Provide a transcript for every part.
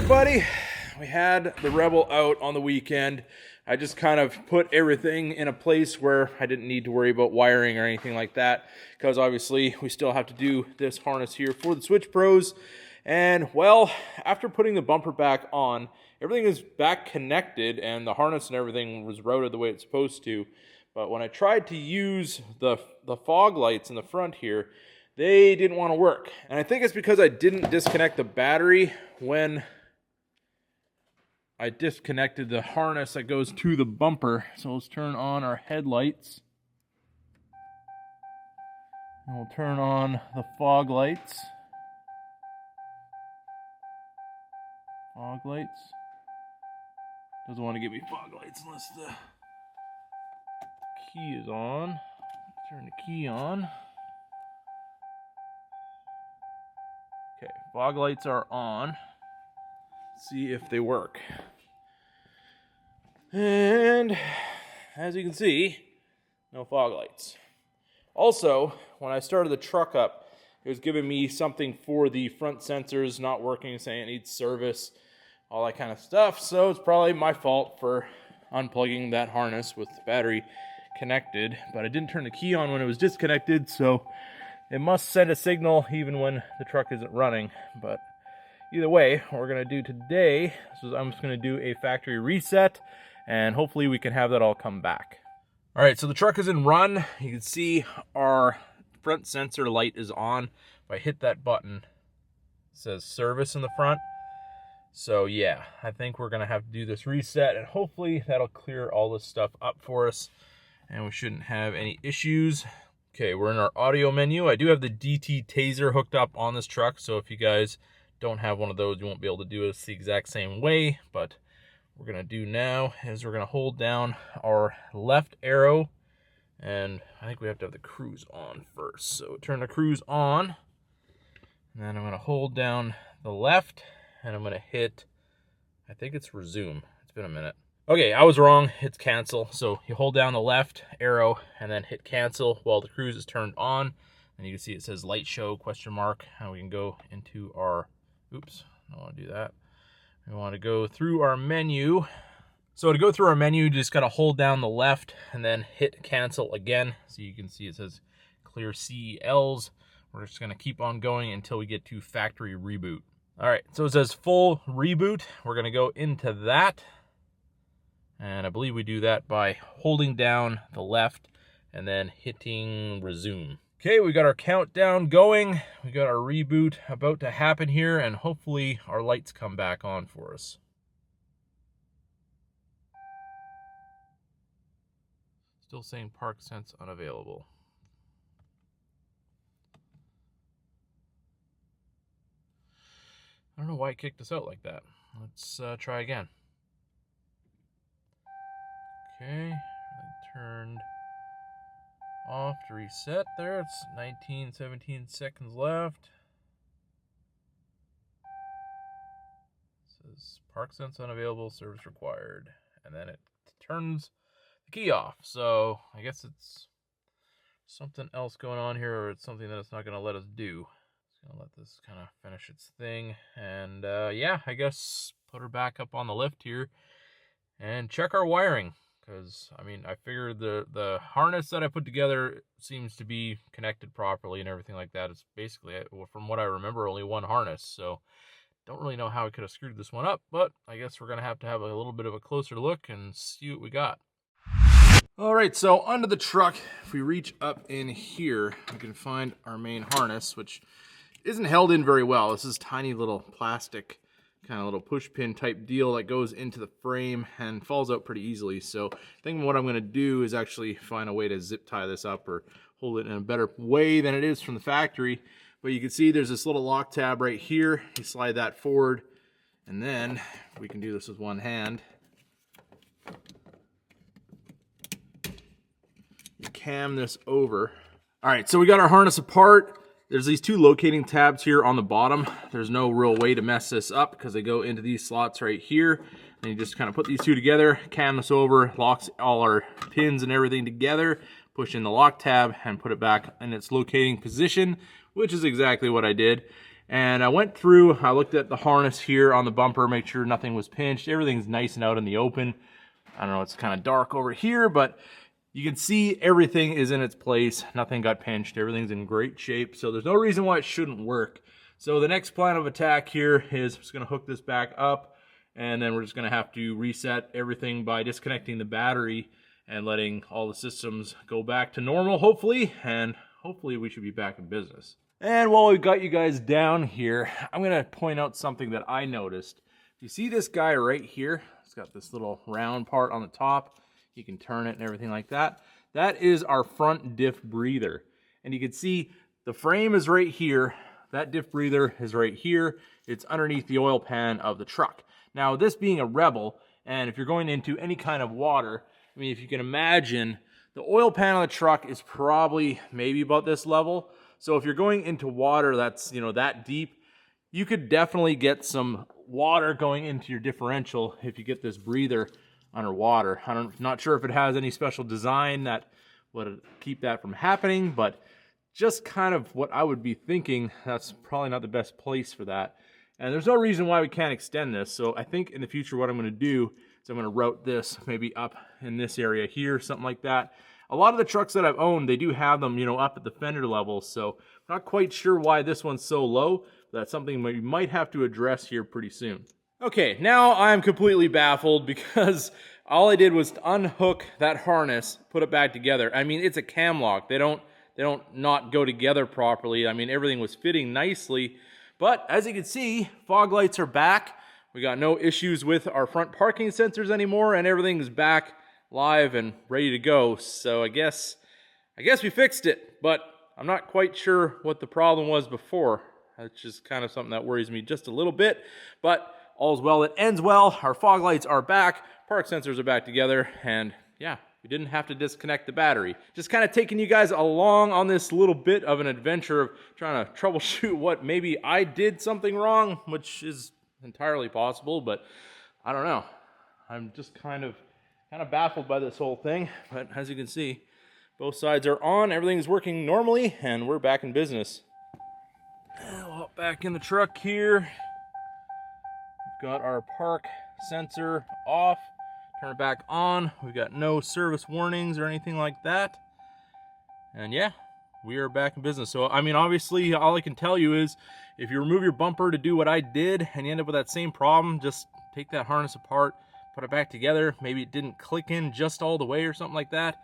everybody. We had the Rebel out on the weekend. I just kind of put everything in a place where I didn't need to worry about wiring or anything like that, because obviously we still have to do this harness here for the Switch Pros. And well, after putting the bumper back on, everything is back connected and the harness and everything was routed the way it's supposed to. But when I tried to use the fog lights in the front here, they didn't want to work. And I think it's because I didn't disconnect the battery when I disconnected the harness that goes to the bumper. So let's turn on our headlights. And we'll turn on the fog lights. Fog lights. Doesn't want to give me fog lights unless the key is on. Turn the key on. Okay, fog lights are on. See if they work. And as you can see, no fog lights. Also, when I started the truck up, it was giving me something for the front sensors not working, saying it needs service, all that kind of stuff. So it's probably my fault for unplugging that harness with the battery connected, but I didn't turn the key on when it was disconnected, so it must send a signal even when the truck isn't running. But either way, what we're going to do today is I'm just going to do a factory reset, and hopefully we can have that all come back. All right, so the truck is in run. You can see our front sensor light is on. If I hit that button, it says service in the front. So yeah, I think we're going to have to do this reset, and hopefully that'll clear all this stuff up for us, and we shouldn't have any issues. Okay, we're in our audio menu. I do have the DT Taser hooked up on this truck, so if you guys don't have one of those, you won't be able to do it the exact same way. But what we're going to do now is we're going to hold down our left arrow, and I think we have to have the cruise on first. So turn the cruise on, and then I'm going to hold down the left, and I'm going to hit, I think it's resume. It's been a minute. Okay, I was wrong. It's cancel. So you hold down the left arrow and then hit cancel while the cruise is turned on. And you can see it says light show question mark. And we can go into our, oops, I don't want to do that. We want to go through our menu. So to go through our menu, you just got to hold down the left and then hit cancel again. So you can see it says clear CELs. We're just going to keep on going until we get to factory reboot. All right, so it says full reboot. We're going to go into that. And I believe we do that by holding down the left and then hitting resume. Okay, we got our countdown going. We got our reboot about to happen here, and hopefully our lights come back on for us. Still saying park sense unavailable. I don't know why it kicked us out like that. Let's try again. Okay, turned off to reset there. It's 19, 17 seconds left. It says park sense unavailable, service required. And then it turns the key off. So I guess it's something else going on here, or it's something that it's not going to let us do. It's going to let this kind of finish its thing. And yeah, I guess put her back up on the lift here and check our wiring. Because, I mean, I figured the harness that I put together seems to be connected properly and everything like that. It's basically, from what I remember, only one harness. So, don't really know how I could have screwed this one up. But I guess we're going to have a little bit of a closer look and see what we got. All right, so under the truck, if we reach up in here, we can find our main harness, which isn't held in very well. This is tiny little plastic kind of little push pin type deal that goes into the frame and falls out pretty easily. So I think what I'm going to do is actually find a way to zip tie this up or hold it in a better way than it is from the factory. But you can see there's this little lock tab right here. You slide that forward, and then we can do this with one hand. You cam this over. All right, so we got our harness apart. There's these two locating tabs here on the bottom. There's no real way to mess this up because they go into these slots right here. And you just kind of put these two together, cam this over, locks all our pins and everything together, push in the lock tab and put it back in its locating position, which is exactly what I did. And I went through, I looked at the harness here on the bumper, make sure nothing was pinched. Everything's nice and out in the open. I don't know, it's kind of dark over here, but you can see everything is in its place. Nothing got pinched. Everything's in great shape. So there's no reason why it shouldn't work. So the next plan of attack here is just going to hook this back up, and then we're just going to have to reset everything by disconnecting the battery and letting all the systems go back to normal, hopefully, and hopefully we should be back in business. And while we've got you guys down here, I'm going to point out something that I noticed. You see this guy right here? It's got this little round part on the top. You can turn it and everything like that. That is our front diff breather. And you can see the frame is right here. That diff breather is right here. It's underneath the oil pan of the truck. Now, this being a Rebel, and if you're going into any kind of water, I mean, if you can imagine, the oil pan on the truck is probably maybe about this level. So if you're going into water that's, you know, that deep, you could definitely get some water going into your differential if you get this breather underwater. I'm not sure if it has any special design that would keep that from happening, but just kind of what I would be thinking, that's probably not the best place for that. And there's no reason why we can't extend this. So I think in the future what I'm going to do is I'm going to route this maybe up in this area here, something like that. A lot of the trucks that I've owned, they do have them, you know, up at the fender level. So I'm not quite sure why this one's so low. But that's something we might have to address here pretty soon. Okay, now I'm completely baffled because all I did was unhook that harness, put it back together. I mean, it's a cam lock. They don't not go together properly. I mean, everything was fitting nicely. But as you can see, fog lights are back. We got no issues with our front parking sensors anymore, and everything's back live and ready to go. So I guess we fixed it, but I'm not quite sure what the problem was before. That's just kind of something that worries me just a little bit, but all's well that ends well. Our fog lights are back, park sensors are back together, and yeah, we didn't have to disconnect the battery. Just kind of taking you guys along on this little bit of an adventure of trying to troubleshoot what maybe I did something wrong, which is entirely possible, but I don't know. I'm just kind of baffled by this whole thing, but as you can see, both sides are on, everything's working normally, and we're back in business. We'll hop back in the truck here. We've got our park sensor off. Turn it back on. We've got no service warnings or anything like that. And yeah, we are back in business. So, I mean, obviously, all I can tell you is if you remove your bumper to do what I did and you end up with that same problem, just take that harness apart, put it back together. Maybe it didn't click in just all the way or something like that.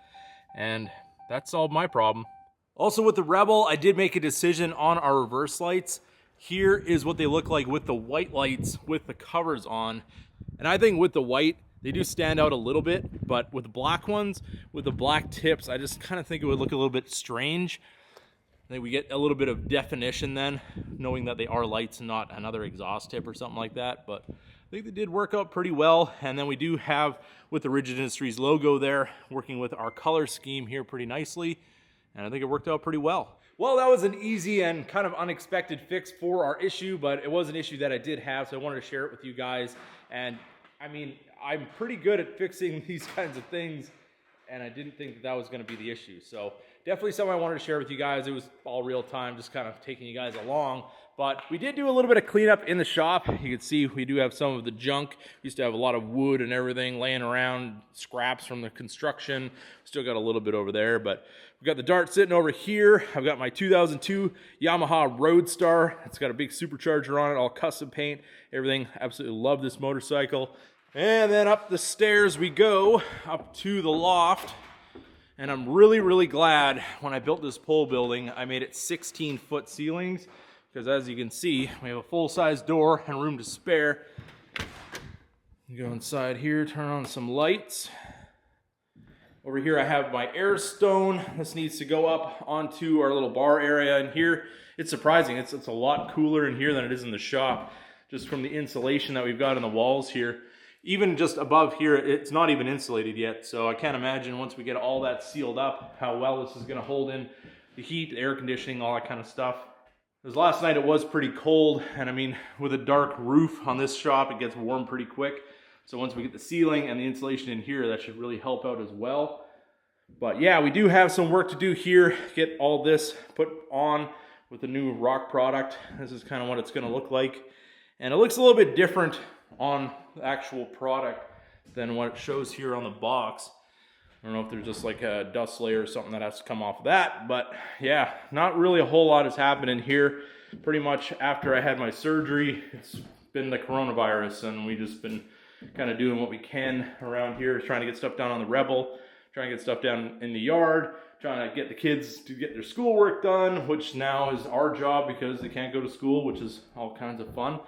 And that solved my problem. Also with the Rebel, I did make a decision on our reverse lights. Here is what they look like with the white lights with the covers on. And I think with the white, they do stand out a little bit, but with the black ones, with the black tips, I just kind of think it would look a little bit strange. I think we get a little bit of definition then, knowing that they are lights and not another exhaust tip or something like that. But I think they did work out pretty well. And then we do have, with the Rigid Industries logo there, working with our color scheme here pretty nicely. And I think it worked out pretty well. Well, that was an easy and kind of unexpected fix for our issue, but it was an issue that I did have, so I wanted to share it with you guys. And I mean, I'm pretty good at fixing these kinds of things, and I didn't think that was going to be the issue. So definitely something I wanted to share with you guys. It was all real time, just kind of taking you guys along. But we did do a little bit of cleanup in the shop. You can see we do have some of the junk. We used to have a lot of wood and everything laying around, scraps from the construction. Still got a little bit over there, but we've got the Dart sitting over here. I've got my 2002 Yamaha Roadstar. It's got a big supercharger on it, all custom paint, everything. Absolutely love this motorcycle. And then up the stairs we go, up to the loft. And I'm really, really glad when I built this pole building, I made it 16-foot ceilings. Because as you can see, we have a full-size door and room to spare. Go inside here, turn on some lights. Over here I have my air stone. This needs to go up onto our little bar area in here. It's surprising, it's a lot cooler in here than it is in the shop, just from the insulation that we've got in the walls here. Even just above here, it's not even insulated yet, so I can't imagine once we get all that sealed up, how well this is gonna hold in the heat, the air conditioning, all that kind of stuff. Because last night it was pretty cold, and I mean, with a dark roof on this shop, it gets warm pretty quick. So once we get the ceiling and the insulation in here, that should really help out as well. But yeah, we do have some work to do here, get all this put on with the new rock product. This is kind of what it's going to look like. And it looks a little bit different on the actual product than what it shows here on the box. I don't know if there's just like a dust layer or something that has to come off of that, but yeah, not really a whole lot has happened in here. Pretty much after I had my surgery, it's been the coronavirus, and we just been kind of doing what we can around here, trying to get stuff done on the Rebel, trying to get stuff down in the yard, trying to get the kids to get their schoolwork done, which now is our job because they can't go to school, which is all kinds of fun.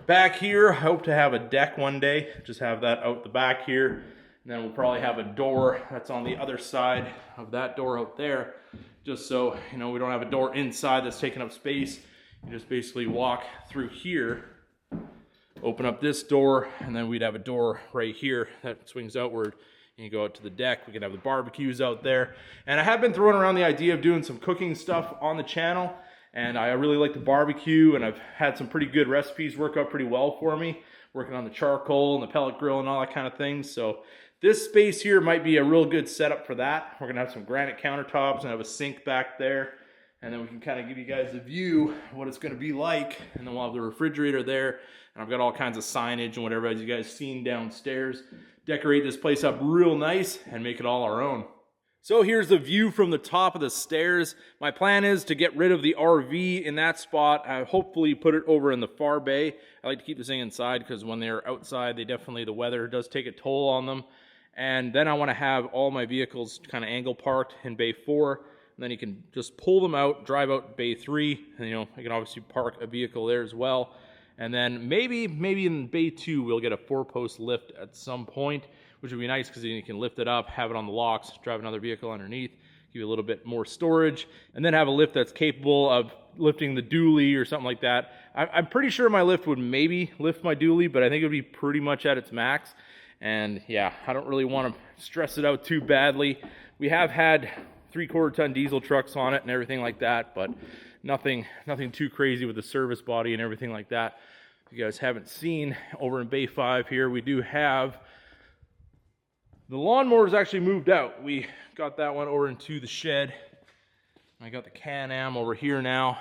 Back here, I hope to have a deck one day, just have that out the back here. And then we'll probably have a door that's on the other side of that door out there, just so, you know, we don't have a door inside that's taking up space. You just basically walk through here, open up this door, and then we'd have a door right here that swings outward. And you go out to the deck. We can have the barbecues out there. And I have been throwing around the idea of doing some cooking stuff on the channel. And I really like the barbecue, and I've had some pretty good recipes work out pretty well for me, working on the charcoal and the pellet grill and all that kind of thing. So this space here might be a real good setup for that. We're gonna have some granite countertops and have a sink back there. And then we can kind of give you guys a view of what it's gonna be like. And then we'll have the refrigerator there. And I've got all kinds of signage and whatever as you guys seen downstairs. Decorate this place up real nice and make it all our own. So here's the view from the top of the stairs. My plan is to get rid of the RV in that spot. I hopefully put it over in the far bay. I like to keep this thing inside because when they're outside, the weather does take a toll on them. And then I want to have all my vehicles kind of angle parked in bay 4. And then you can just pull them out, drive out bay 3. And, you know, you can obviously park a vehicle there as well. And then maybe in bay 2, we'll get a 4-post lift at some point, which would be nice because then you can lift it up, have it on the locks, drive another vehicle underneath, give you a little bit more storage, and then have a lift that's capable of lifting the dually or something like that. I'm pretty sure my lift would maybe lift my dually, but I think it would be pretty much at its max. And yeah, I don't really want to stress it out too badly. We have had 3/4 ton diesel trucks on it and everything like that, but nothing too crazy with the service body and everything like that. If you guys haven't seen, over in bay 5 here, we do have the lawnmower's actually moved out. We got that one over into the shed. I got the Can-Am over here now.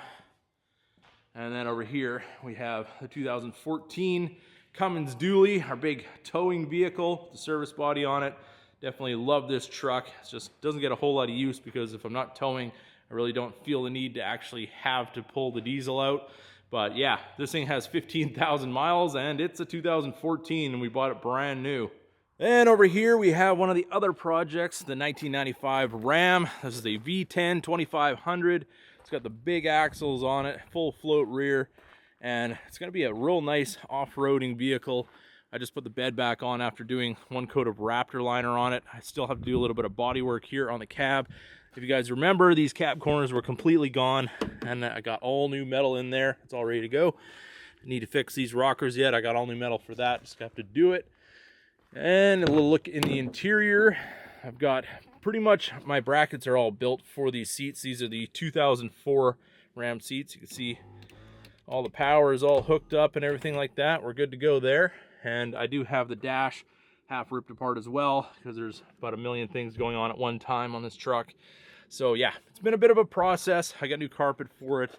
And then over here, we have the 2014 Cummins dually, our big towing vehicle, the service body on it. Definitely love this truck. It just doesn't get a whole lot of use because if I'm not towing, I really don't feel the need to actually have to pull the diesel out. But yeah, this thing has 15,000 miles and it's a 2014 and we bought it brand new. And over here we have one of the other projects, the 1995 Ram. This is a V10 2500. It's got the big axles on it, full float rear, and it's going to be a real nice off-roading vehicle. I just put the bed back on after doing one coat of Raptor liner on it. I still have to do a little bit of body work here on the cab. If you guys remember, these cab corners were completely gone, and I got all new metal in there. It's all ready to go. I need to fix these rockers yet. I got all new metal for that. Just have to do it. And a little look in the interior. I've got pretty much my brackets are all built for these seats. These are the 2004 Ram seats. You can see all the power is all hooked up and everything like that. We're good to go there. And I do have the dash half ripped apart as well because there's about a million things going on at one time on this truck. So yeah, it's been a bit of a process. I got new carpet for it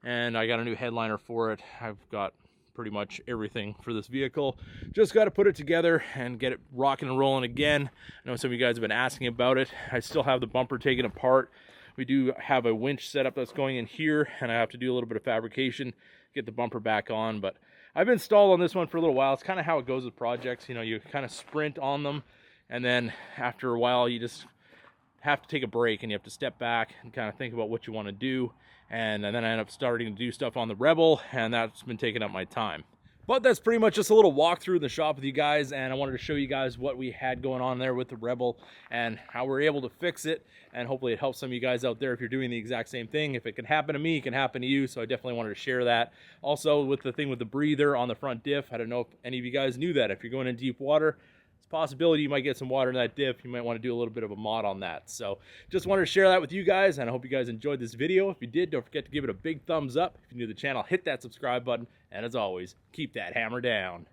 and I got a new headliner for it. I've got pretty much everything for this vehicle. Just got to put it together and get it rocking and rolling again. I know some of you guys have been asking about it. I still have the bumper taken apart. We do have a winch setup that's going in here and I have to do a little bit of fabrication, get the bumper back on, but I've been stalled on this one for a little while. It's kind of how it goes with projects. You know, you kind of sprint on them and then after a while you just have to take a break and you have to step back and kind of think about what you want to do. And then I end up starting to do stuff on the Rebel, and that's been taking up my time. But that's pretty much just a little walkthrough in the shop with you guys, and I wanted to show you guys what we had going on there with the Rebel and how we're able to fix it, and hopefully it helps some of you guys out there if you're doing the exact same thing. If it can happen to me, it can happen to you, so I definitely wanted to share that. Also, with the thing with the breather on the front diff, I don't know if any of you guys knew that. If you're going in deep water, possibility you might get some water in that diff. You might want to do a little bit of a mod on that. So just wanted to share that with you guys, and I hope you guys enjoyed this video. If you did, don't forget to give it a big thumbs up. If you're new to the channel, hit that subscribe button, and as always, keep that hammer down.